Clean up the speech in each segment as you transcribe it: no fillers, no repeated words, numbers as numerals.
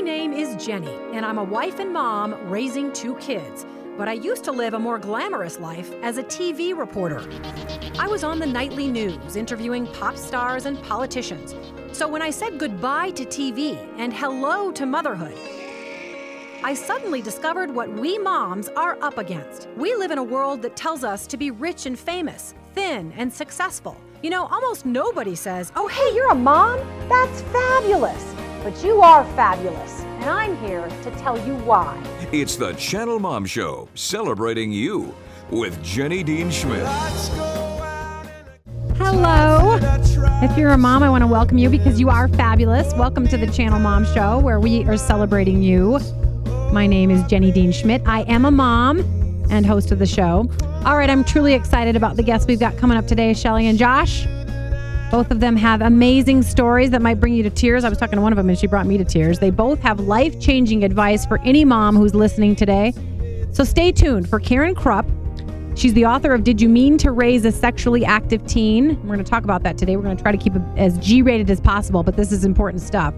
name is Jenny, and I'm a wife and mom raising 2 kids. But I used to live a more glamorous life as a TV reporter. I was on the nightly news interviewing pop stars and politicians. So when I said goodbye to TV and hello to motherhood, I suddenly discovered what we moms are up against. We live in a world that tells us to be rich and famous, thin and successful. You know, almost nobody says, "Oh, hey, you're a mom? That's fabulous." But you are fabulous, and I'm here to tell you why. It's the Channelmom Show, celebrating you with Jenny Dean Schmidt. Hello. If you're a mom, I want to welcome you because you are fabulous. Welcome to the Channelmom Show, where we are celebrating you. My name is Jenny Dean Schmidt. I am a mom and host of the show. All right, I'm truly excited about the guests we've got coming up today, Shelly and Josh. Both of them have amazing stories that might bring you to tears. I was talking to one of them and she brought me to tears. They both have life-changing advice for any mom who's listening today. So stay tuned for Karen Krupp. She's the author of Did You Mean to Raise a Sexually Active Teen? We're going to talk about that today. We're going to try to keep it as G-rated as possible, but this is important stuff.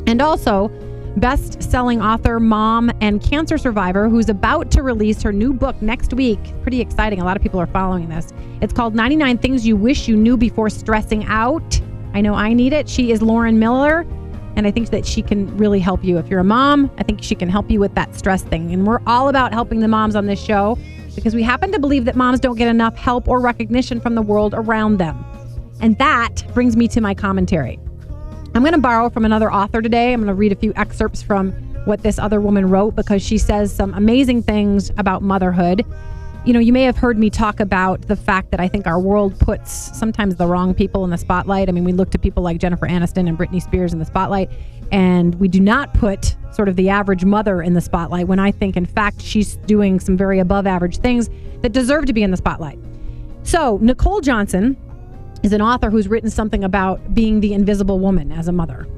And also, best-selling author, mom, and cancer survivor who's about to release her new book next week. Pretty exciting. A lot of people are following this. It's called 99 Things You Wish You Knew Before Stressing Out. I know I need it. She is Lauren Miller, and I think that she can really help you. If you're a mom, I think she can help you with that stress thing. And we're all about helping the moms on this show because we happen to believe that moms don't get enough help or recognition from the world around them. And that brings me to my commentary. I'm going to borrow from another author today. I'm going to read a few excerpts from what this other woman wrote because she says some amazing things about motherhood. You know, you may have heard me talk about the fact that I think our world puts sometimes the wrong people in the spotlight. I mean, we look to people like Jennifer Aniston and Britney Spears in the spotlight, and we do not put sort of the average mother in the spotlight when I think, in fact, she's doing some very above average things that deserve to be in the spotlight. So Nicole Johnson is an author who's written something about being the invisible woman as a mother.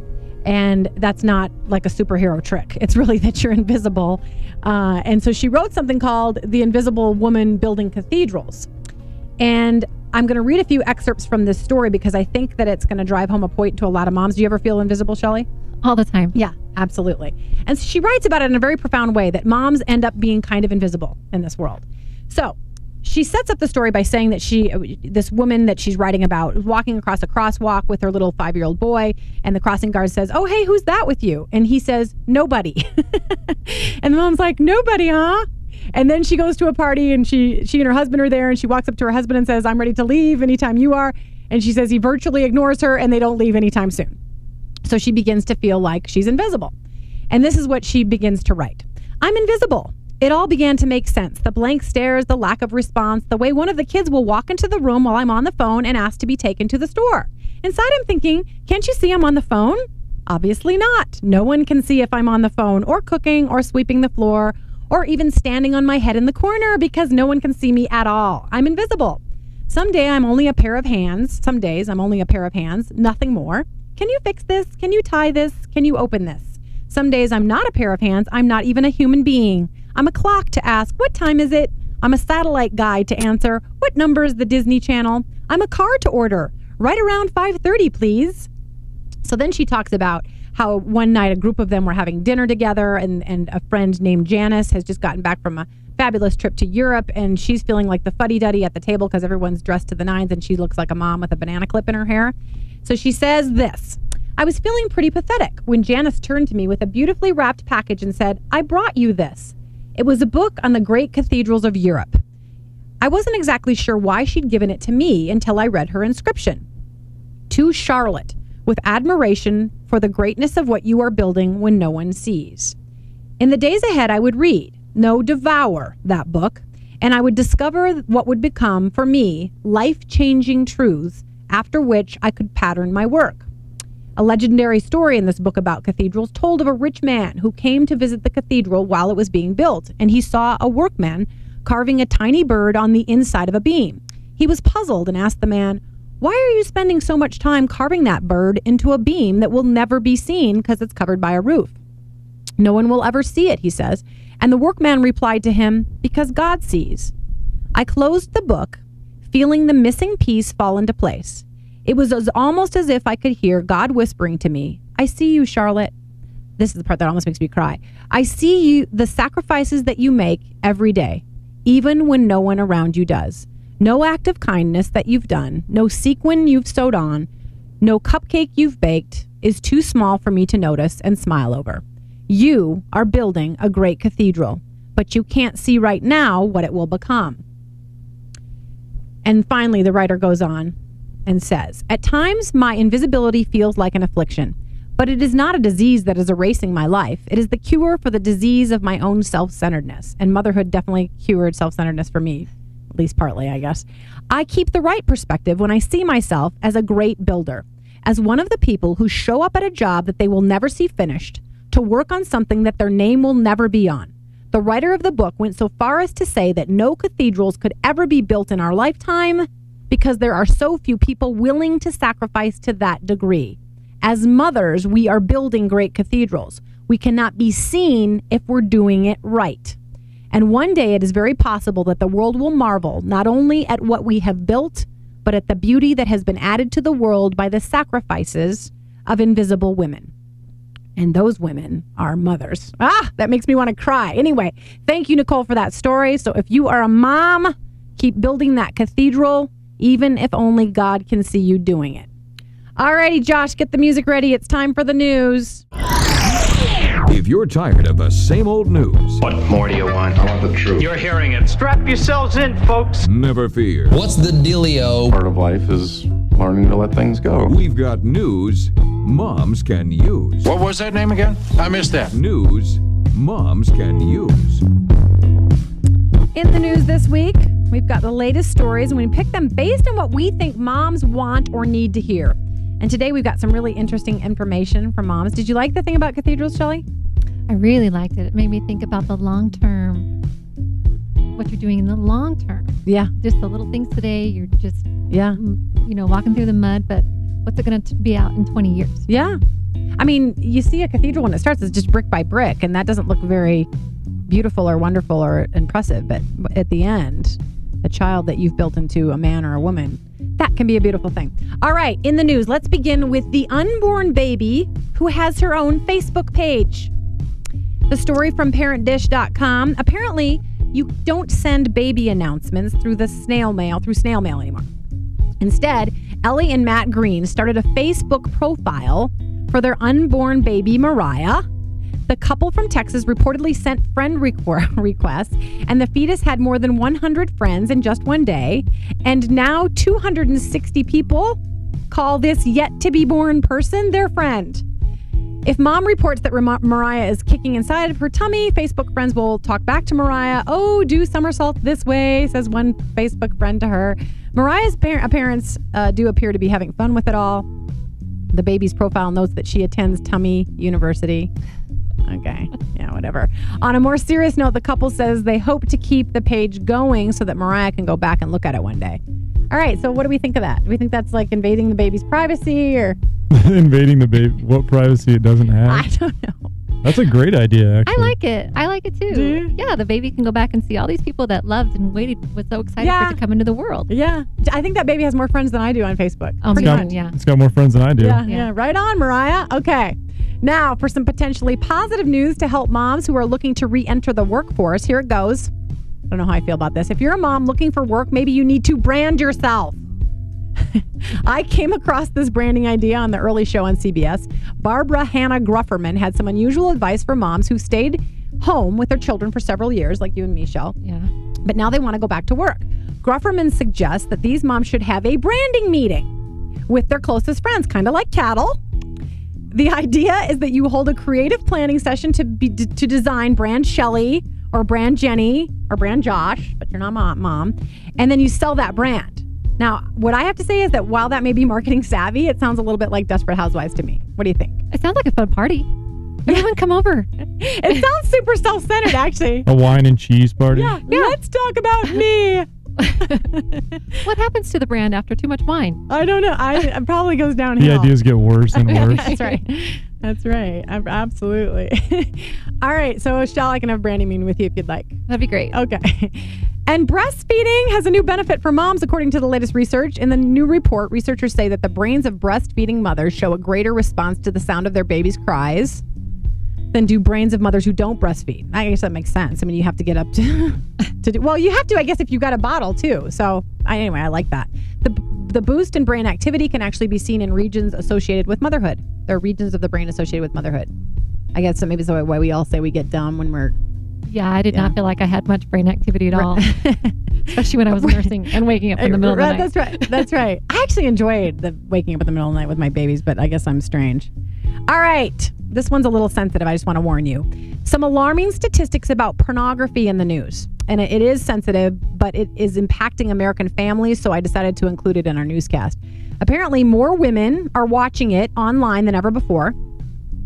And that's not like a superhero trick. It's really that you're invisible. And so she wrote something called The Invisible Woman Building Cathedrals. And I'm going to read a few excerpts from this story because I think that it's going to drive home a point to a lot of moms. Do you ever feel invisible, Shelly? All the time. Yeah, absolutely. And she writes about it in a very profound way that moms end up being kind of invisible in this world. So she sets up the story by saying that this woman that she's writing about was walking across a crosswalk with her little 5-year-old boy, and the crossing guard says, "Oh, hey, who's that with you?" And he says, "Nobody." And the mom's like, "Nobody, huh?" And then she goes to a party, and she and her husband are there, and she walks up to her husband and says, "I'm ready to leave anytime you are." And she says he virtually ignores her, and they don't leave anytime soon. So she begins to feel like she's invisible. And this is what she begins to write. "I'm invisible. It all began to make sense. The blank stares, the lack of response, the way one of the kids will walk into the room while I'm on the phone and ask to be taken to the store. Inside I'm thinking, can't you see I'm on the phone? Obviously not. No one can see if I'm on the phone or cooking or sweeping the floor or even standing on my head in the corner because no one can see me at all. I'm invisible. Someday I'm only a pair of hands. Some days I'm only a pair of hands, nothing more. Can you fix this? Can you tie this? Can you open this? Some days I'm not a pair of hands. I'm not even a human being. I'm a clock to ask, what time is it? I'm a satellite guide to answer, what number is the Disney Channel? I'm a car to order, right around 5:30, please." So then she talks about how one night a group of them were having dinner together, and a friend named Janice has just gotten back from a fabulous trip to Europe, and she's feeling like the fuddy-duddy at the table because everyone's dressed to the nines, and she looks like a mom with a banana clip in her hair. So she says this, "I was feeling pretty pathetic when Janice turned to me with a beautifully wrapped package and said, 'I brought you this.' It was a book on the great cathedrals of Europe. I wasn't exactly sure why she'd given it to me until I read her inscription. To Charlotte, with admiration for the greatness of what you are building when no one sees." In the days ahead, I would read, no, devour that book, and I would discover what would become, for me, life-changing truths after which I could pattern my work. A legendary story in this book about cathedrals told of a rich man who came to visit the cathedral while it was being built, and he saw a workman carving a tiny bird on the inside of a beam. He was puzzled and asked the man, "Why are you spending so much time carving that bird into a beam that will never be seen because it's covered by a roof?" "No one will ever see it," he says, and the workman replied to him, "Because God sees." I closed the book, feeling the missing piece fall into place. It was almost as if I could hear God whispering to me, "I see you, Charlotte." This is the part that almost makes me cry. I see you, the sacrifices that you make every day, even when no one around you does. No act of kindness that you've done, no sequin you've sewed on, no cupcake you've baked is too small for me to notice and smile over. You are building a great cathedral, but you can't see right now what it will become. And finally, the writer goes on and says, at times my invisibility feels like an affliction, but it is not a disease that is erasing my life. It is the cure for the disease of my own self-centeredness. And motherhood definitely cured self-centeredness for me, at least partly, I guess. I keep the right perspective when I see myself as a great builder, as one of the people who show up at a job that they will never see finished, to work on something that their name will never be on. The writer of the book went so far as to say that no cathedrals could ever be built in our lifetime because there are so few people willing to sacrifice to that degree. As mothers, we are building great cathedrals. We cannot be seen if we're doing it right. And one day it is very possible that the world will marvel not only at what we have built, but at the beauty that has been added to the world by the sacrifices of invisible women. And those women are mothers. That makes me want to cry. Anyway, thank you, Nicole, for that story. So if you are a mom, keep building that cathedral, even if only God can see you doing it. Alrighty, Josh, get the music ready. It's time for the news. If you're tired of the same old news, What more do you want? I want the truth. You're hearing it. Strap yourselves in, folks. never fear. What's the dealio? Part of life is learning to let things go. We've got news moms can use. What was that name again? I missed that. News moms can use. In the news this week, we've got the latest stories, and we pick them based on what we think moms want or need to hear. And today we've got some really interesting information from moms. Did you like the thing about cathedrals, Shelley? I really liked it. It made me think about the long term, what you're doing in the long term. Yeah. Just the little things today, you're just, Yeah. walking through the mud, but what's it going to be out in 20 years? Yeah. I mean, you see a cathedral when it starts, it's just brick by brick, and that doesn't look very beautiful or wonderful or impressive. But at the end, the child that you've built into a man or a woman, that can be a beautiful thing. All right, in the news, let's begin with the unborn baby who has her own Facebook page. The story from ParentDish.com. Apparently, you don't send baby announcements through snail mail anymore. Instead, Ellie and Matt Green started a Facebook profile for their unborn baby, Mariah. The couple from Texas reportedly sent friend requests, and the fetus had more than 100 friends in just one day. And now 260 people call this yet-to-be-born person their friend. If mom reports that Mariah is kicking inside of her tummy, Facebook friends will talk back to Mariah. Oh, do somersault this way, says one Facebook friend to her. Mariah's parents do appear to be having fun with it all. The baby's profile notes that she attends Tummy University. Okay, yeah, whatever. On a more serious note, the couple says they hope to keep the page going so that Mariah can go back and look at it one day. All right, so what do we think of that? Do we think that's like invading the baby's privacy or... Invading the baby, what privacy it doesn't have? I don't know. That's a great idea, actually. I like it. I like it too. Do you? Yeah, the baby can go back and see all these people that loved and waited, was so excited for it to come into the world. Yeah, I think that baby has more friends than I do on Facebook. Oh, Pretty man, much. yeah. It's got more friends than I do. Yeah. Right on, Mariah. Okay. Now, for some potentially positive news to help moms who are looking to re-enter the workforce, here it goes. I don't know how I feel about this. If you're a mom looking for work, maybe you need to brand yourself. I came across this branding idea on the early show on CBS. Barbara Hannah Grufferman had some unusual advice for moms who stayed home with their children for several years, like you and me, Shell. Yeah. But now they want to go back to work. Grufferman suggests that these moms should have a branding meeting with their closest friends, kind of like cattle. The idea is that you hold a creative planning session to design brand Shelly or brand Jenny or brand Josh, but you're not mom, and then you sell that brand. Now, what I have to say is that while that may be marketing savvy, it sounds a little bit like Desperate Housewives to me. What do you think? It sounds like a fun party. Everyone come over. It sounds super self-centered, actually. A wine and cheese party? Yeah. Let's talk about me. What happens to the brand after too much wine? I don't know. It probably goes downhill. The ideas get worse and worse. That's right. That's right. Absolutely. All right. So, Shell, I can have a branding meeting with you if you'd like. That'd be great. Okay. And breastfeeding has a new benefit for moms, according to the latest research. In the new report, researchers say that the brains of breastfeeding mothers show a greater response to the sound of their baby's cries. than do brains of mothers who don't breastfeed. I guess that makes sense. I mean, you have to get up to do, well, you have to, I guess, if you got a bottle too. So anyway, I like that. The boost in brain activity can actually be seen in regions associated with motherhood. There are regions of the brain associated with motherhood. I guess so maybe that's why we all say we get dumb when we're... Yeah, I did not feel like I had much brain activity at all. Especially when I was nursing and waking up in the middle of the night. That's right. That's right. I actually enjoyed the waking up in the middle of the night with my babies, but I guess I'm strange. All right. This one's a little sensitive. I just want to warn you. Some alarming statistics about pornography in the news. And it is sensitive, but it is impacting American families, so I decided to include it in our newscast. Apparently, more women are watching it online than ever before.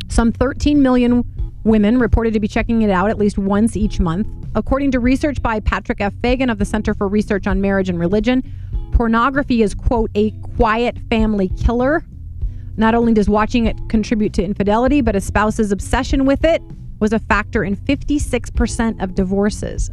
Some 13 million women reported to be checking it out at least once each month. According to research by Patrick F. Fagan of the Center for Research on Marriage and Religion, pornography is, quote, a quiet family killer. Not only does watching it contribute to infidelity, but a spouse's obsession with it was a factor in 56% of divorces.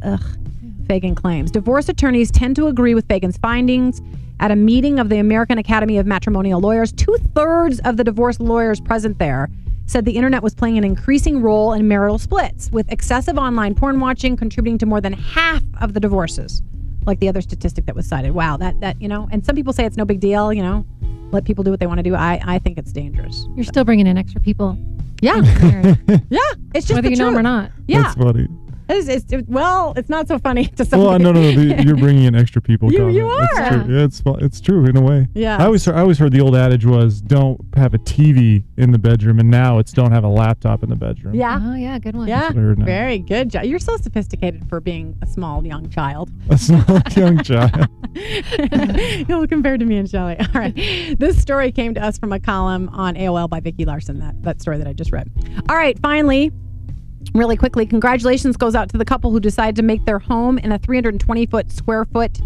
Fagan claims. Divorce attorneys tend to agree with Fagan's findings. At a meeting of the American Academy of Matrimonial Lawyers, 2/3 of the divorce lawyers present there said the internet was playing an increasing role in marital splits, with excessive online porn watching contributing to more than half of the divorces. Like the other statistic that was cited. Wow, that and some people say it's no big deal, let people do what they want to do. I think it's dangerous. You're still bringing in extra people. Yeah. Yeah. It's just whether you know them or not. Yeah. That's funny. It's not so funny to some Well, no. You're bringing in extra people. You are. It's true. Yeah, it's true in a way. Yeah. I always heard the old adage was don't have a TV in the bedroom, and now it's don't have a laptop in the bedroom. Yeah. Oh, yeah. Good one. Yeah. That's what I heard now. Very good job. You're so sophisticated for being a small young child. A small young child. Compared to me and Shelley. All right. This story came to us from a column on AOL by Vicki Larson, that story that I just read. All right. Finally, really quickly, congratulations goes out to the couple who decided to make their home in a 320 square foot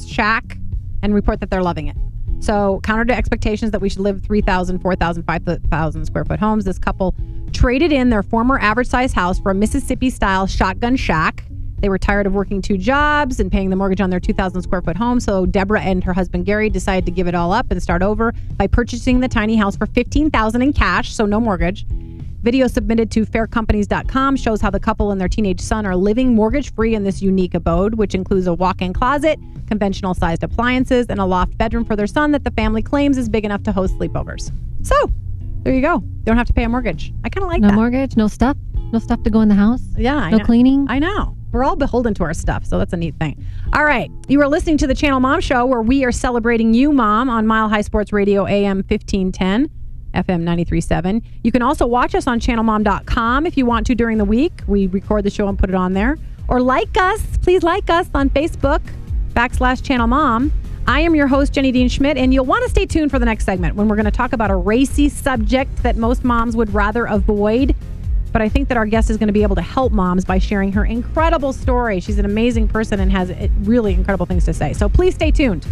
shack and report that they're loving it. So counter to expectations that we should live 3,000, 4,000, 5,000 square foot homes, this couple traded in their former average size house for a Mississippi style shotgun shack. They were tired of working 2 jobs and paying the mortgage on their 2,000 square foot home. So Deborah and her husband Gary decided to give it all up and start over by purchasing the tiny house for $15,000 in cash, so no mortgage. Video submitted to faircompanies.com shows how the couple and their teenage son are living mortgage-free in this unique abode, which includes a walk-in closet, conventional-sized appliances, and a loft bedroom for their son that the family claims is big enough to host sleepovers. So, there you go. They don't have to pay a mortgage. I kind of like that. No mortgage, no stuff to go in the house. Yeah. No cleaning. I know. We're all beholden to our stuff, so that's a neat thing. All right. You are listening to the Channel Mom Show, where we are celebrating you, Mom, on Mile High Sports Radio AM 1510. FM 93.7. You can also watch us on channelmom.com if you want to during the week. We record the show and put it on there. Or like us. Please like us on Facebook, /ChannelMom. I am your host, Jenny Dean Schmidt, and you'll want to stay tuned for the next segment when we're going to talk about a racy subject that most moms would rather avoid. But I think that our guest is going to be able to help moms by sharing her incredible story. She's an amazing person and has really incredible things to say. So please stay tuned.